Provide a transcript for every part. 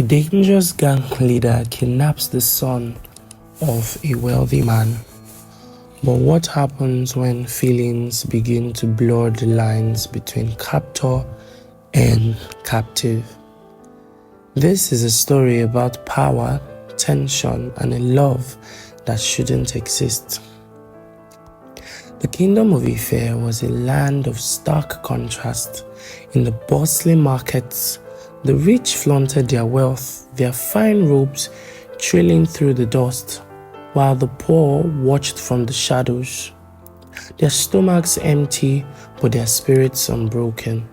A dangerous gang leader kidnaps the son of a wealthy man. But what happens when feelings begin to blur the lines between captor and captive? This is a story about power, tension, and a love that shouldn't exist. The kingdom of Eair was a land of stark contrast. In the bustling markets, the rich flaunted their wealth, their fine robes trailing through the dust, while the poor watched from the shadows, their stomachs empty but their spirits unbroken.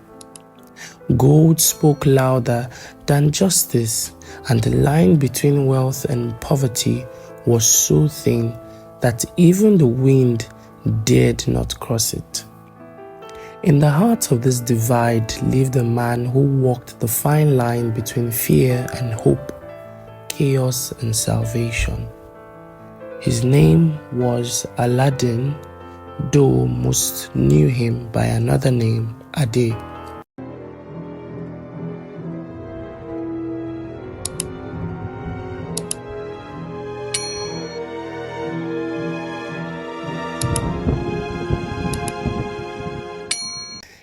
Gold spoke louder than justice, and the line between wealth and poverty was so thin that even the wind dared not cross it. In the heart of this divide lived a man who walked the fine line between fear and hope, chaos and salvation. His name was Aladdin, though most knew him by another name, Ade.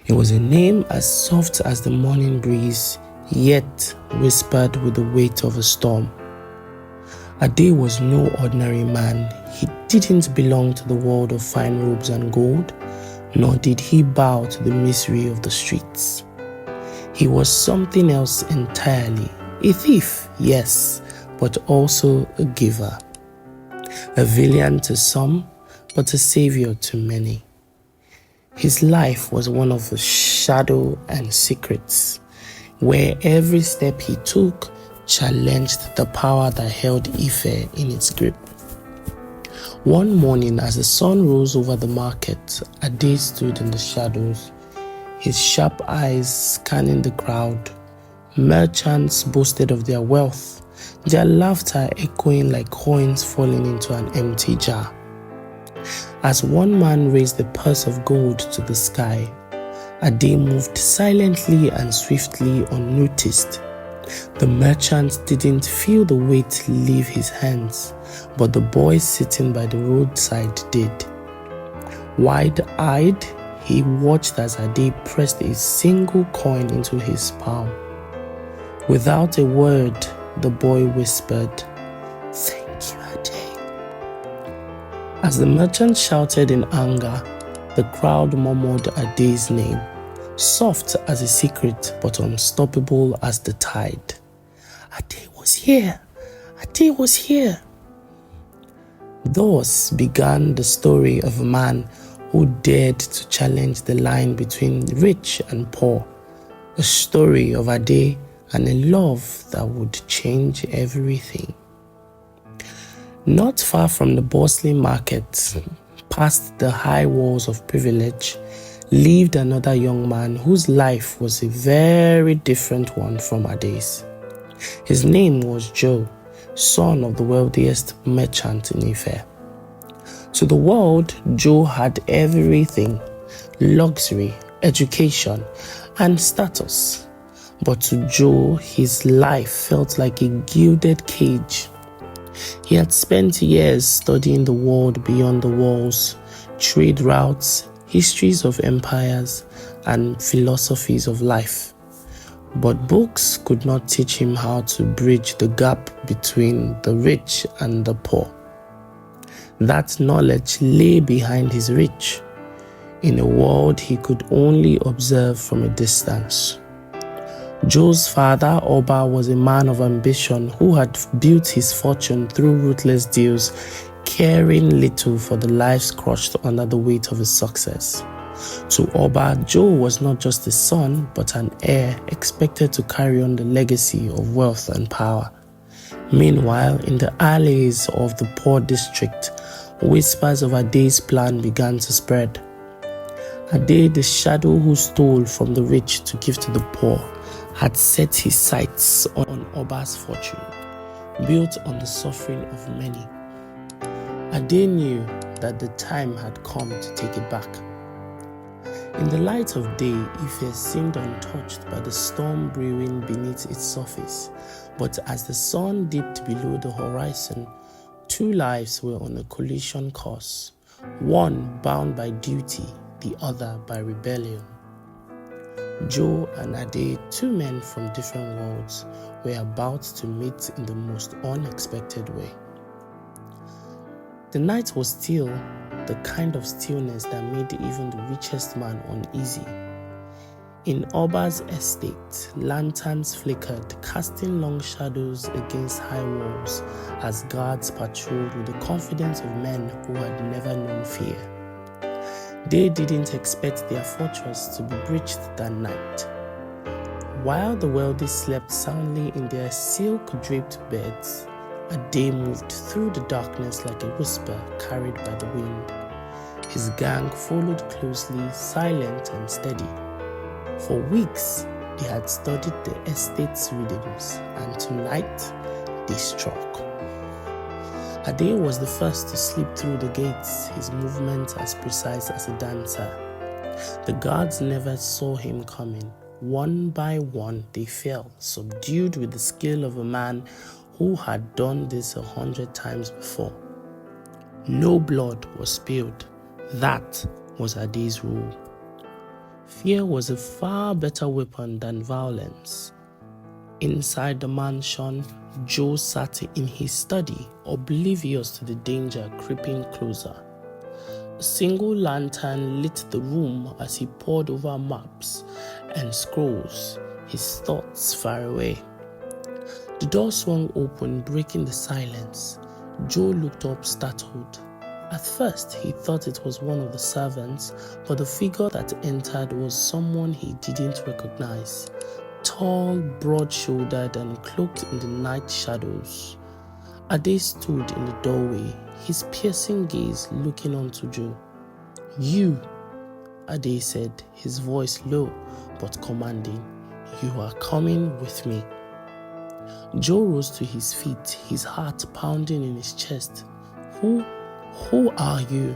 It was a name as soft as the morning breeze, yet whispered with the weight of a storm. Ade was no ordinary man. He didn't belong to the world of fine robes and gold, nor did he bow to the misery of the streets. He was something else entirely. A thief, yes, but also a giver. A villain to some, but a savior to many. His life was one of shadow and secrets, where every step he took challenged the power that held Eair in its grip. One morning, as the sun rose over the market, Ade stood in the shadows, his sharp eyes scanning the crowd. Merchants boasted of their wealth, their laughter echoing like coins falling into an empty jar. As one man raised the purse of gold to the sky, Ade moved silently and swiftly unnoticed. The merchant didn't feel the weight leave his hands, but the boy sitting by the roadside did. Wide-eyed, he watched as Ade pressed a single coin into his palm. Without a word, the boy whispered, "Thank you, Ade." As the merchant shouted in anger, the crowd murmured Ade's name, soft as a secret but unstoppable as the tide. Ade was here! Ade was here! Thus began the story of a man who dared to challenge the line between rich and poor, a story of Ade and a love that would change everything. Not far from the bustling market, past the high walls of privilege, lived another young man whose life was a very different one from Ade's. His name was Joe, son of the wealthiest merchant in Eair. To the world, Joe had everything: luxury, education, and status. But to Joe, his life felt like a gilded cage. He had spent years studying the world beyond the walls, trade routes, histories of empires, and philosophies of life. But books could not teach him how to bridge the gap between the rich and the poor. That knowledge lay behind his reach, in a world he could only observe from a distance. Joe's father, Oba, was a man of ambition who had built his fortune through ruthless deals, caring little for the lives crushed under the weight of his success. To Oba, Joe was not just a son, but an heir expected to carry on the legacy of wealth and power. Meanwhile, in the alleys of the poor district, whispers of Ade's plan began to spread. Ade, the shadow who stole from the rich to give to the poor, had set his sights on Oba's fortune, built on the suffering of many. Ade knew that the time had come to take it back. In the light of day, Eair seemed untouched by the storm brewing beneath its surface, But as the sun dipped below the horizon, two lives were on a collision course, one bound by duty, the other by rebellion. Joe and Ade, two men from different worlds, were about to meet in the most unexpected way. The night was still, the kind of stillness that made even the richest man uneasy. In Oba's estate, lanterns flickered, casting long shadows against high walls as guards patrolled with the confidence of men who had never known fear. They didn't expect their fortress to be breached that night. While the wealthy slept soundly in their silk-draped beds, a day moved through the darkness like a whisper carried by the wind. His gang followed closely, silent and steady. For weeks, they had studied the estate's rhythms, and tonight they struck. Ade was the first to slip through the gates, his movements as precise as a dancer. The guards never saw him coming. One by one, they fell, subdued with the skill of a man who had done this 100 times before. No blood was spilled. That was Ade's rule. Fear was a far better weapon than violence. Inside the mansion, Joe sat in his study, oblivious to the danger creeping closer. A single lantern lit the room as he pored over maps and scrolls, his thoughts far away. The door swung open, breaking the silence. Joe looked up, startled. At first, he thought it was one of the servants, but the figure that entered was someone he didn't recognize. Tall, broad-shouldered, and cloaked in the night shadows. Ade stood in the doorway, his piercing gaze looking onto Joe. "You," Ade said, his voice low but commanding. "You are coming with me." Joe rose to his feet, his heart pounding in his chest. Who are you?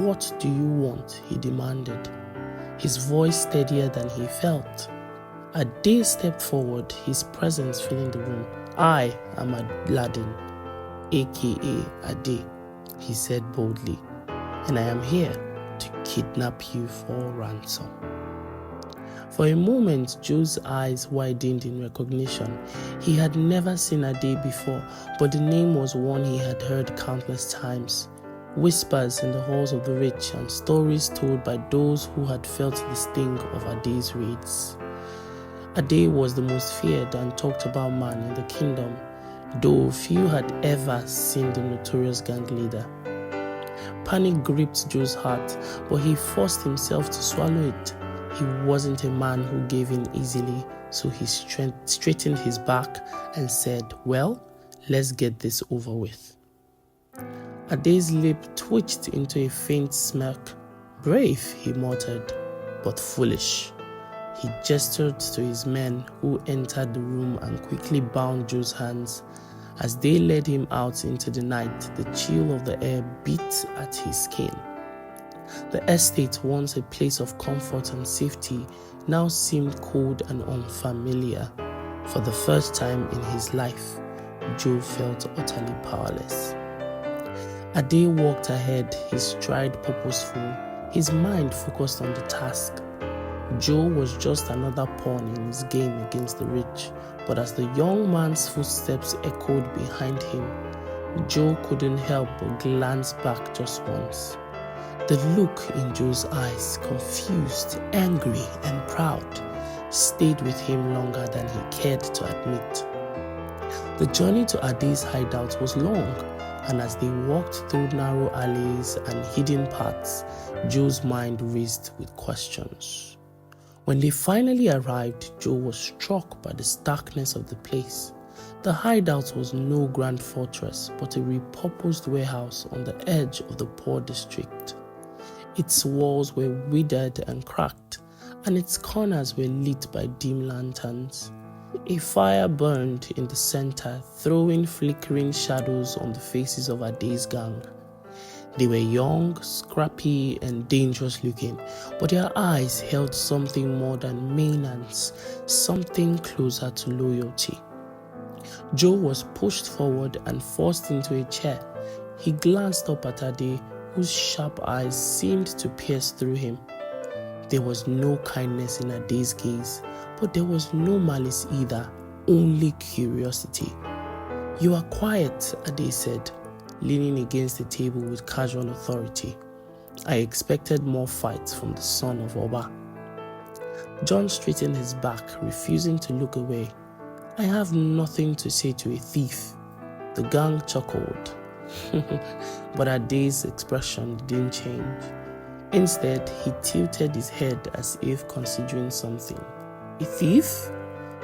What do you want?" he demanded, his voice steadier than he felt. Ade stepped forward, his presence filling the room. "I am Aladdin, aka Ade," he said boldly, "and I am here to kidnap you for ransom." For a moment, Joe's eyes widened in recognition. He had never seen Ade before, but the name was one he had heard countless times. Whispers in the halls of the rich and stories told by those who had felt the sting of Ade's raids. Ade was the most feared and talked about man in the kingdom, though few had ever seen the notorious gang leader. Panic gripped Joe's heart, but he forced himself to swallow it. He wasn't a man who gave in easily, so he straightened his back and said, "Well, let's get this over with." Ade's lip twitched into a faint smirk. "Brave," he muttered, "but foolish." He gestured to his men, who entered the room and quickly bound Joe's hands. As they led him out into the night, the chill of the air beat at his skin. The estate, once a place of comfort and safety, now seemed cold and unfamiliar. For the first time in his life, Joe felt utterly powerless. Ade walked ahead, his stride purposeful, his mind focused on the task. Joe was just another pawn in his game against the rich, but as the young man's footsteps echoed behind him, Joe couldn't help but glance back just once. The look in Joe's eyes, confused, angry, and proud, stayed with him longer than he cared to admit. The journey to Ade's hideout was long, and as they walked through narrow alleys and hidden paths, Joe's mind raced with questions. When they finally arrived, Joe was struck by the starkness of the place. The hideout was no grand fortress, but a repurposed warehouse on the edge of the poor district. Its walls were withered and cracked, and its corners were lit by dim lanterns. A fire burned in the center, throwing flickering shadows on the faces of Ade's gang. They were young, scrappy, and dangerous looking, but their eyes held something more than maintenance, something closer to loyalty. Joe was pushed forward and forced into a chair. He glanced up at Ade, whose sharp eyes seemed to pierce through him. There was no kindness in Ade's gaze, but there was no malice either, only curiosity. "You are quiet," Ade said, leaning against the table with casual authority. "I expected more fights from the son of Oba." John straightened his back, refusing to look away. "I have nothing to say to a thief." The gang chuckled, but Ade's expression didn't change. Instead, he tilted his head as if considering something. "A thief?"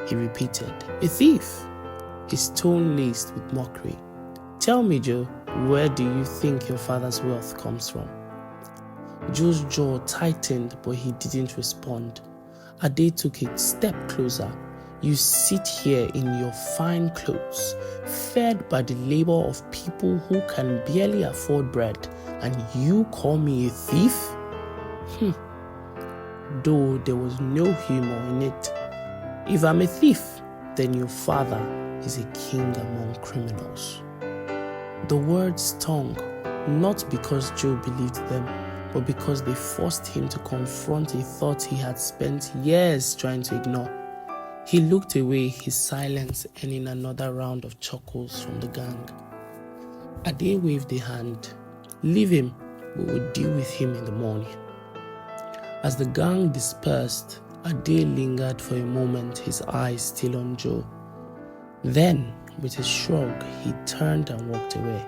he repeated. "A thief?" His tone laced with mockery. "Tell me, Joe, where do you think your father's wealth comes from?" Joe's jaw tightened, but he didn't respond. Ade took a step closer. "You sit here in your fine clothes, fed by the labor of people who can barely afford bread, and you call me a thief?" Though there was no humor in it. "If I'm a thief, then your father is a king among criminals." The words stung, not because Joe believed them, but because they forced him to confront a thought he had spent years trying to ignore. He looked away, his silence ending another round of chuckles from the gang. Ade waved a hand. "Leave him, we will deal with him in the morning." As the gang dispersed, Ade lingered for a moment, his eyes still on Joe. Then, with a shrug, he turned and walked away.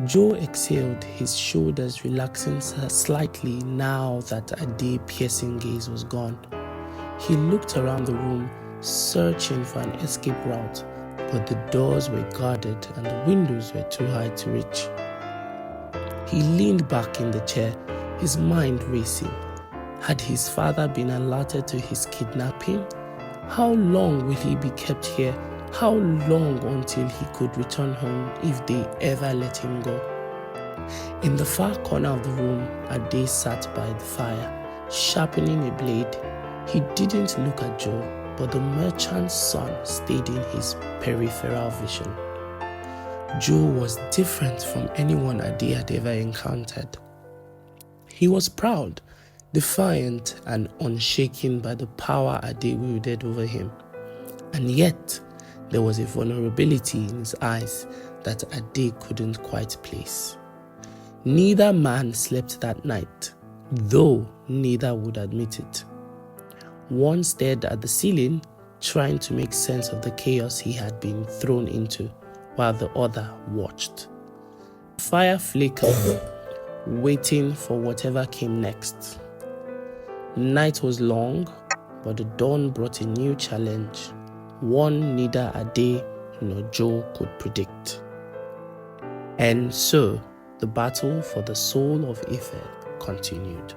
Joe exhaled, his shoulders relaxing slightly now that Ade's piercing gaze was gone. He looked around the room, searching for an escape route, but the doors were guarded and the windows were too high to reach. He leaned back in the chair, his mind racing. Had his father been alerted to his kidnapping? How long will he be kept here? How long until he could return home if they ever let him go? In the far corner of the room, Ade sat by the fire, sharpening a blade. He didn't look at Joe, but the merchant's son stayed in his peripheral vision. Joe was different from anyone Ade had ever encountered. He was proud, defiant, and unshaken by the power Ade wielded over him. And yet, there was a vulnerability in his eyes that Ade couldn't quite place. Neither man slept that night, though neither would admit it. One stared at the ceiling, trying to make sense of the chaos he had been thrown into, while the other watched. The fire flickered, waiting for whatever came next. Night was long, but the dawn brought a new challenge, one neither Ade nor Joe could predict. And so, the battle for the soul of Eair continued.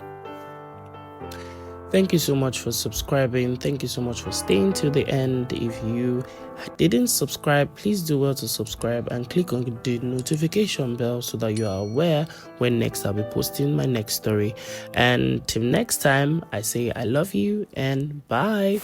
Thank you so much for subscribing. Thank you so much for staying till the end. If you didn't subscribe, please do well to subscribe and click on the notification bell so that you are aware when next I'll be posting my next story. And till next time, I say I love you and bye.